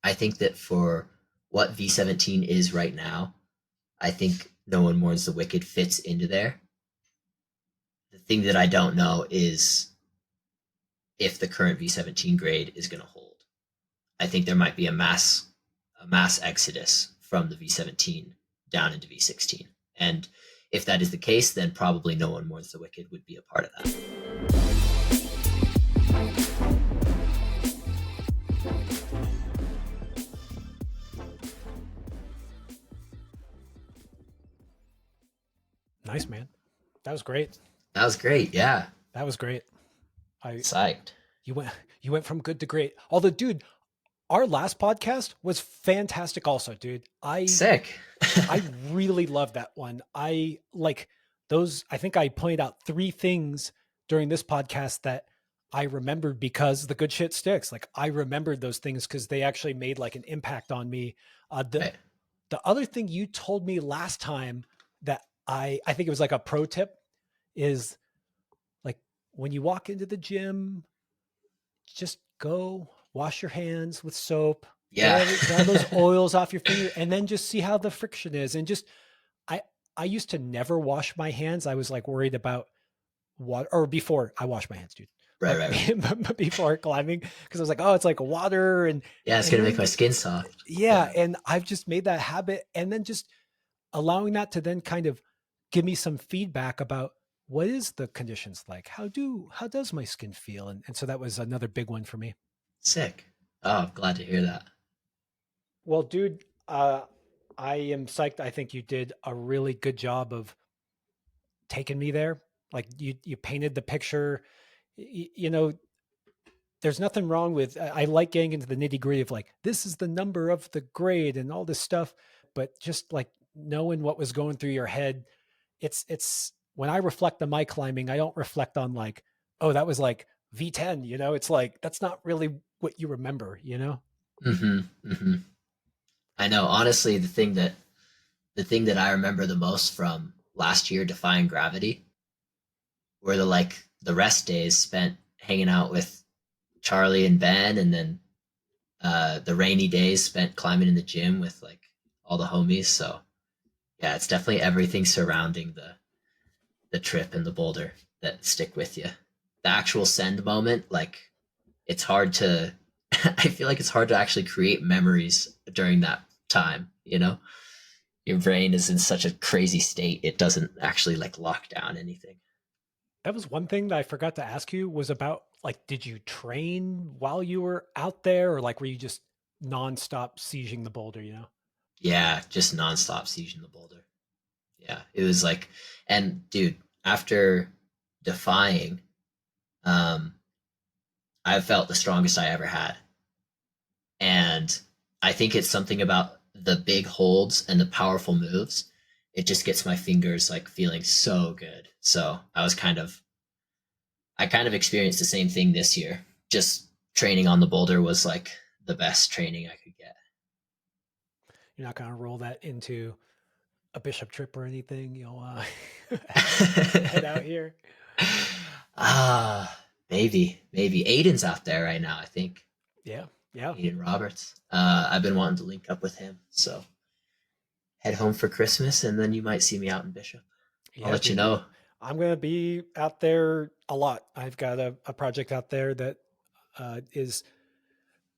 I think that for what V17 is right now, I think No One Mourns the Wicked fits into there. The thing that I don't know is if the current V17 grade is going to hold. I think there might be a mass exodus from the V17 down into V16. And if that is the case, then probably No One Mourns the Wicked would be a part of that. Nice, man. That was great. That was great. Yeah. That was great. I Psyched. you went from good to great. Although, dude, our last podcast was fantastic also, dude. Sick. I really love that one. I like those. I think I pointed out three things during this podcast that I remembered because the good shit sticks. Like I remembered those things because they actually made like an impact on me. The Right. the other thing you told me last time that I think it was like a pro tip is like when you walk into the gym, just go wash your hands with soap, Yeah. get all those oils off your finger, and then just see how the friction is. And just I I used to never wash my hands. I was like worried about water, or before I wash my hands, dude. Right, But, right, right. but before climbing, because I was like, oh, it's like water, Yeah, it's and gonna make my then skin soft. yeah, Yeah. and I've just made that habit, and then just allowing that to then kind of give me some feedback about what is the conditions like, how does my skin feel, and so that was another big one for me. Sick. Oh, I'm glad to hear that. Well, dude, I am psyched. I think you did a really good job of taking me there. Like you painted the picture. You know, there's nothing wrong with. I like getting into the nitty gritty of like this is the number of the grade and all this stuff, but just like knowing what was going through your head, it's when I reflect on my climbing, I don't reflect on like, oh, that was like V10. You know, it's like that's not really what you remember. You know. Mm-hmm. Mm-hmm. I know. Honestly, the thing that I remember the most from last year, Defying Gravity, were the rest days spent hanging out with Charlie and Ben, and then the rainy days spent climbing in the gym with like all the homies. So yeah, it's definitely everything surrounding the trip and the boulder that stick with you. The actual send moment, like it's hard to. I feel like it's hard to actually create memories during that time. Your brain is in such a crazy state; it doesn't actually like lock down anything. That was one thing that I forgot to ask you was about like, did you train while you were out there, or like were you just nonstop sieging the boulder, you know? Yeah, just nonstop sieging the boulder. Yeah, it was like, and dude, after defying, um, I felt the strongest I ever had, and I think it's something about the big holds and the powerful moves. It just gets my fingers like feeling so good. So I kind of experienced the same thing this year. Just training on the boulder was like the best training I could get. You're not going to roll that into a bishop trip or anything, you'll head out here. Ah, maybe Aiden's out there right now. I think Yeah. Yeah. Aiden Roberts. I've been wanting to link up with him, so head home for Christmas, and then you might see me out in Bishop. I'll Yeah, let you dude. know. I'm going to be out there a lot. I've got a project out there that is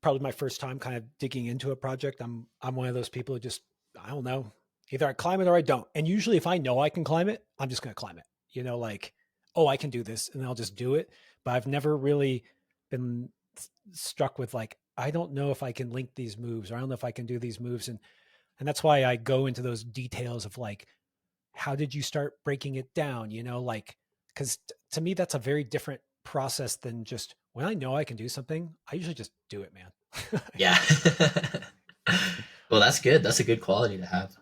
probably my first time kind of digging into a project. I'm one of those people who just I don't know. Either I climb it or I don't. And usually if I know I can climb it, I'm just gonna climb it. You know, like, oh, I can do this and I'll just do it. But I've never really been struck with like, I don't know if I can link these moves or I don't know if I can do these moves. And that's why I go into those details of like, how did you start breaking it down? You know, like because to me that's a very different process than just when I know I can do something, I usually just do it, man. Yeah. Well, that's good. That's a good quality to have.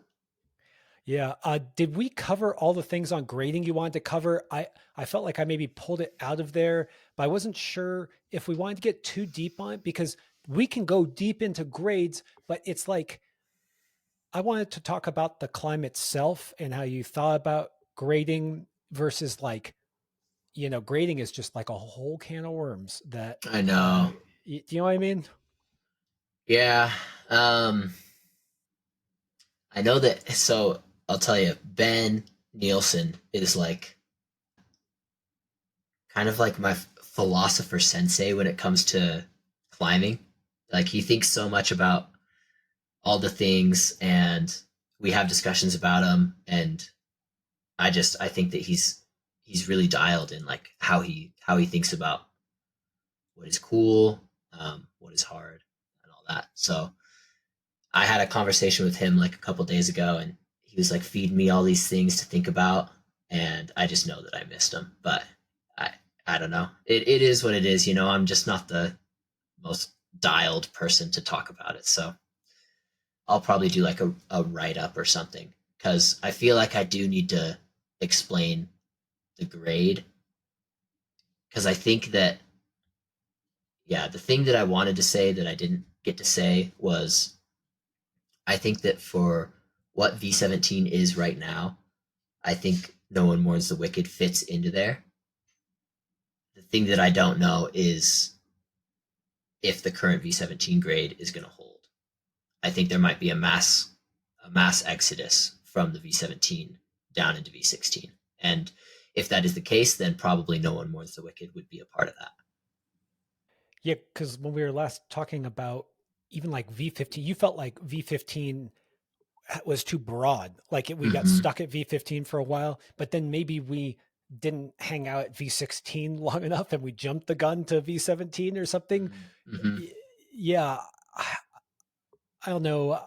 Yeah. Did we cover all the things on grading you wanted to cover? I felt like I maybe pulled it out of there, but I wasn't sure if we wanted to get too deep on it because we can go deep into grades, but it's like I wanted to talk about the climb itself and how you thought about grading versus like, grading is just like a whole can of worms that I know. do you know what I mean? Yeah. Um, I know that. So I'll tell you, Ben Nielsen is like kind of like my philosopher sensei when it comes to climbing. Like he thinks so much about all the things, and we have discussions about them. And I think that he's really dialed in like how he thinks about what is cool, what is hard, and all that. So I had a conversation with him like a couple days ago, and he was like feeding me all these things to think about, and I just know that I missed him. But I I don't know. It is what it is. I'm just not the most dialed person to talk about it. So I'll probably do like a write up or something because I feel like I do need to explain the grade because I think that yeah, the thing that I wanted to say that I didn't get to say was I think that for what V17 is right now, I think No One Mourns the Wicked fits into there. The thing that I don't know is if the current V17 grade is going to hold. I think there might be a mass exodus from the V17 down into V16. And if that is the case, then probably No One Mourns the Wicked would be a part of that. Yeah, because when we were last talking about even like V15, you felt like V15 was too broad. Like we got Mm-hmm. stuck at V15 for a while, but then maybe we didn't hang out at V16 long enough and we jumped the gun to V17 or something. Mm-hmm. Yeah, I don't know.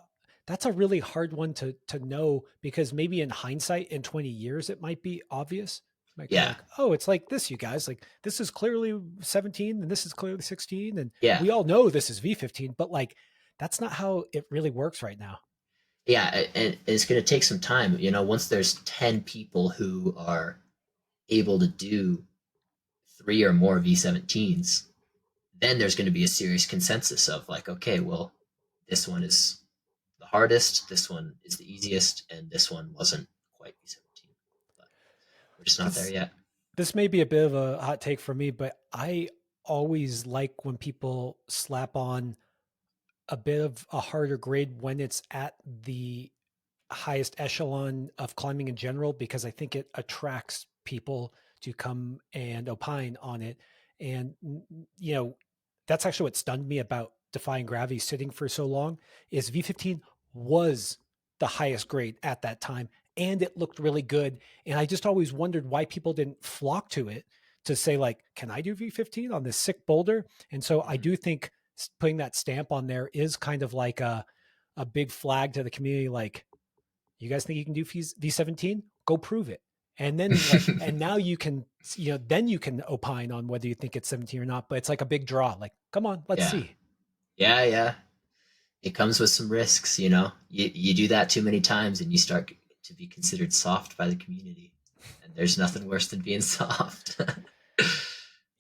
That's a really hard one to know because maybe in hindsight, in 20 years, it might be obvious. It might be Yeah. like, oh, it's like this, you guys. Like this is clearly 17 and this is clearly 16. And Yeah. we all know this is V15, but like that's not how it really works right now. Yeah. And it's going to take some time. Once there's 10 people who are able to do three or more V17s, then there's going to be a serious consensus of like, okay, well, this one is the hardest, this one is the easiest, and this one wasn't quite V17. But we're just not there This yet. this may be a bit of a hot take for me, but I always like when people slap on a bit of a harder grade when it's at the highest echelon of climbing in general because I think it attracts people to come and opine on it. And that's actually what stunned me about Defying Gravity sitting for so long is V15 was the highest grade at that time and it looked really good. And I just always wondered why people didn't flock to it to say like, can I do V15 on this sick boulder? And so I Mm-hmm. do think putting that stamp on there is kind of like a big flag to the community like you guys think you can do V17? Go prove it. And then like, and now you can, then you can opine on whether you think it's 17 or not, but it's like a big draw. Like, come on, let's Yeah. see. Yeah. Yeah. It comes with some risks. You do that too many times and you start to be considered soft by the community. And there's nothing worse than being soft.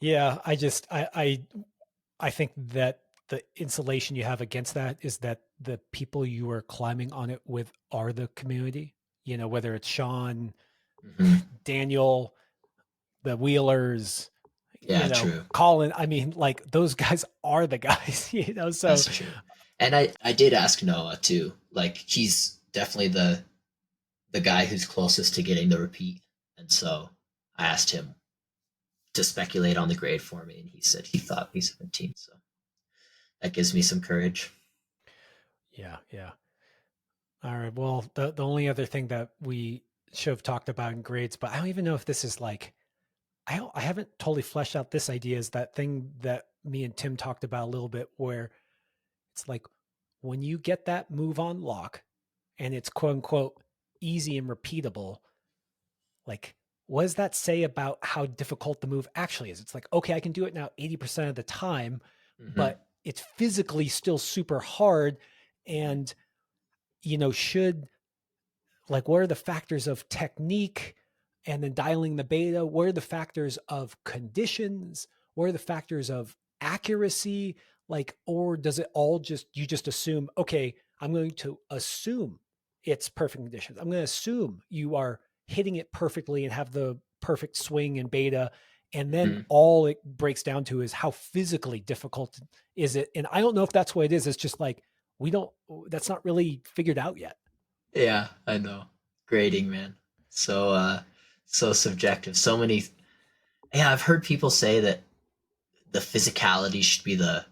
Yeah. I think that the insulation you have against that is that the people you are climbing on it with are the community, whether it's Sean, Mm-hmm. Daniel, the Wheelers, Yeah, true. Colin. I mean, like those guys are the guys, so That's true. And I did ask Noah too. Like he's definitely the guy who's closest to getting the repeat. And so I asked him to speculate on the grade for me, and he said he thought V17. So that gives me some courage. yeah, yeah. All right. Well, the only other thing that we should have talked about in grades, but I don't even know if this is like I haven't totally fleshed out this idea is that thing that me and Tim talked about a little bit where it's like when you get that move on lock and it's quote unquote easy and repeatable, like what does that say about how difficult the move actually is? It's like, okay, I can do it now 80% of the time, Mm-hmm. but it's physically still super hard. Mm-hmm. And, should like what are the factors of technique and then dialing the beta? What are the factors of conditions? What are the factors of accuracy? Like, or does it all just, you just assume, okay, I'm going to assume it's perfect conditions. I'm going to assume you are hitting it perfectly and have the perfect swing and beta. And then Mm-hmm. all it breaks down to is how physically difficult is it. And I don't know if that's what it is. It's just like, we don't, that's not really figured out yet. Yeah, I know. Grading, man. So so subjective. So many. Yeah, I've heard people say that the physicality should be the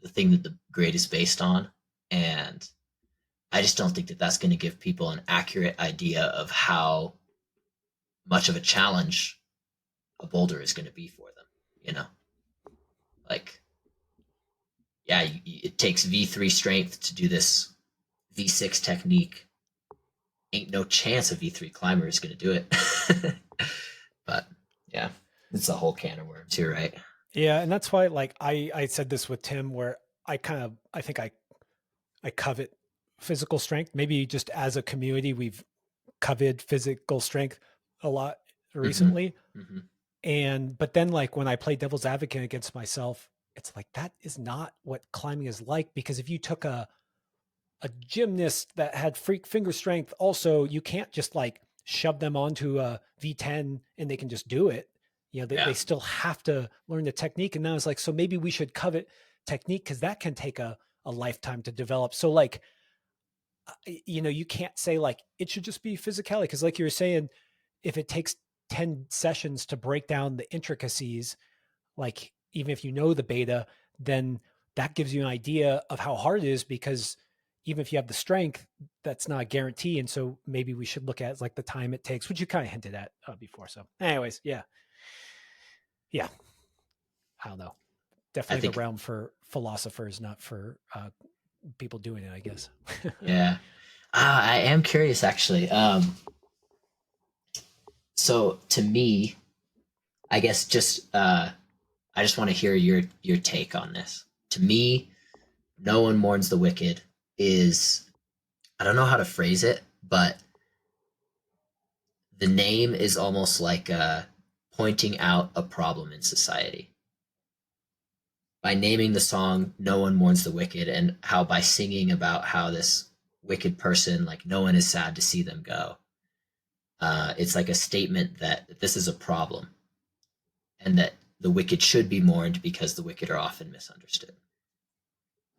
thing that the grade is based on, and I just don't think that that's going to give people an accurate idea of how much of a challenge a boulder is going to be for them. You know, like yeah, it takes V3 strength to do this V6 technique. Ain't no chance a V3 climber is going to do it. But yeah, it's a whole can of worms here, right? Yeah. And that's why, like, I said this with Tim, where I think I covet physical strength. Maybe just as a community, we've coveted physical strength a lot Mm-hmm. recently. Mm-hmm. But then, like, when I play devil's advocate against myself, it's like, that is not what climbing is like. Because if you took a gymnast that had freak finger strength, also, you can't just like shove them onto a V10 and they can just do it. You know, they Yeah. still have to learn the technique. And now it's like, so maybe we should covet technique, because that can take a lifetime to develop. So, like, you know, you can't say like it should just be physicality, because, like you were saying, if it takes 10 sessions to break down the intricacies, like, even if you know the beta, then that gives you an idea of how hard it is, because even if you have the strength, that's not a guarantee. And so maybe we should look at like the time it takes, which you kind of hinted at before. So anyways, yeah, yeah, I don't know. I Definitely the think realm for philosophers, not for people doing it, I guess. yeah. I am curious actually. So to me, I guess just I just want to hear your take on this. To me, No One Mourns the Wicked is I don't know how to phrase it, but the name is almost like pointing out a problem in society. By naming the song No One Mourns the Wicked, and how by singing about how this wicked person, like no one is sad to see them go, it's like a statement that this is a problem and that the wicked should be mourned because the wicked are often misunderstood.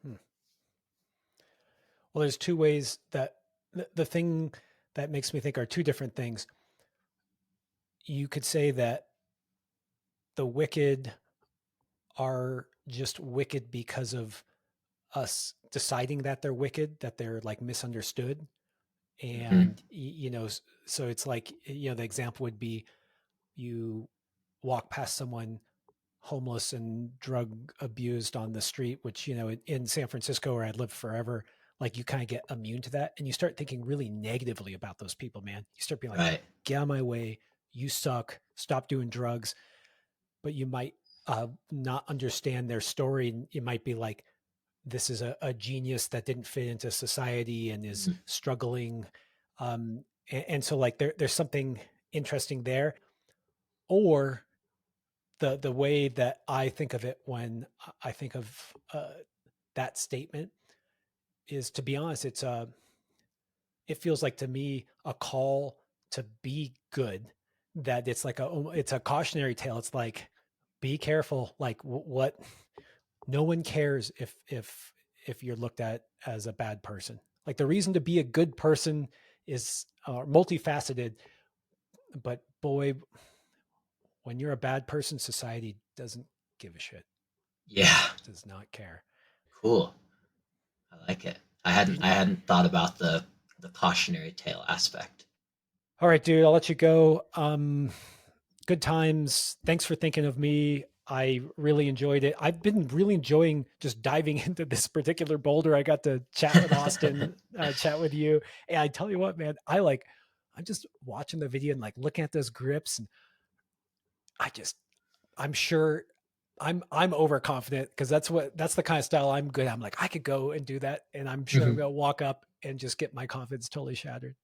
Hmm. Well, there's two ways that the thing that makes me think are two different things. You could say that the wicked are just wicked because of us deciding that they're wicked, that they're like misunderstood. Mm-hmm. And, you know, so it's like, you know, the example would be you walk past someone homeless and drug abused on the street, which, you know, in San Francisco, where I lived forever, like, you kind of get immune to that. And you start thinking really negatively about those people, man. You start being like, Right. get out of my way. You suck. Stop doing drugs. But you might not understand their story. And it might be like, this is a genius that didn't fit into society and is Mm-hmm. struggling. And so, like, there's something interesting there. Or the way that I think of it when I think of that statement is, to be honest, it feels like to me a call to be good. That it's a cautionary tale. It's like, be careful. Like, what? No one cares if you're looked at as a bad person. Like, the reason to be a good person is multifaceted, but boy, when you're a bad person, society doesn't give a shit. Yeah. Does not care. Cool. I like it. I hadn't thought about the cautionary tale aspect. All right, dude, I'll let you go. Good times. Thanks for thinking of me. I really enjoyed it. I've been really enjoying just diving into this particular boulder. I got to chat with Austin, chat with you. And I tell you what, man, I'm just watching the video and like looking at those grips. And I just, I'm sure I'm overconfident, because that's the kind of style I'm good at. I'm like, I could go and do that. And I'm sure I'm Mhm. going to walk up and just get my confidence totally shattered.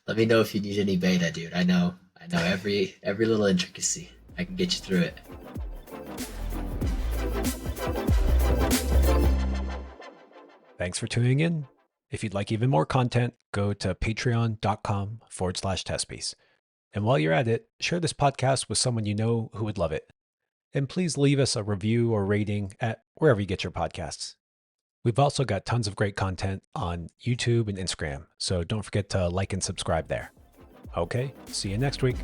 Let me know if you need any beta, dude. I know every little intricacy. I can get you through it. Thanks for tuning in. If you'd like even more content, go to patreon.com/testpiece. And while you're at it, share this podcast with someone you know who would love it. And please leave us a review or rating at wherever you get your podcasts. We've also got tons of great content on YouTube and Instagram, so don't forget to like and subscribe there. Okay, see you next week.